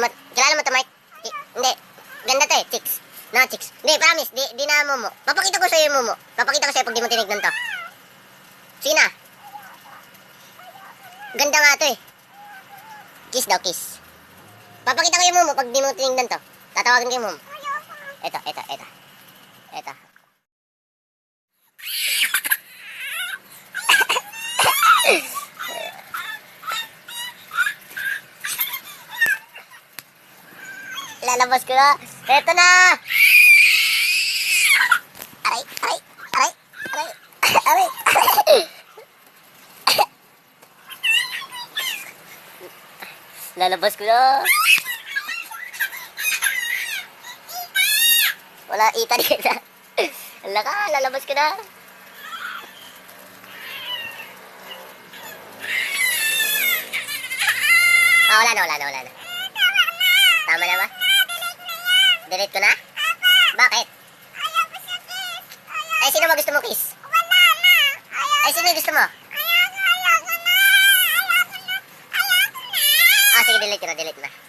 Kilala mo to, Mike? Hindi. Ganda to eh, chicks. No, chicks. Hindi, promise. Di na mumu. Papakita ko sa'yo yung mumu. Papakita ko sa'yo pag di mo tinignan to. Sige na. Ganda nga to eh. Kiss daw, kiss. Papakita ko yung mumu pag di mo tinignan to. Tatawagan ko yung mumu. Eto. Lalabas ko na. Eto na. Aray. Lalabas ko na. Wala ita dito. Hala ka, lalabas ko na. Wala na. Tama na ba? Delete ko na? Bakit? Ay, sino mo gusto mo kiss? Ay, sino gusto mo? Sige, delete ko na.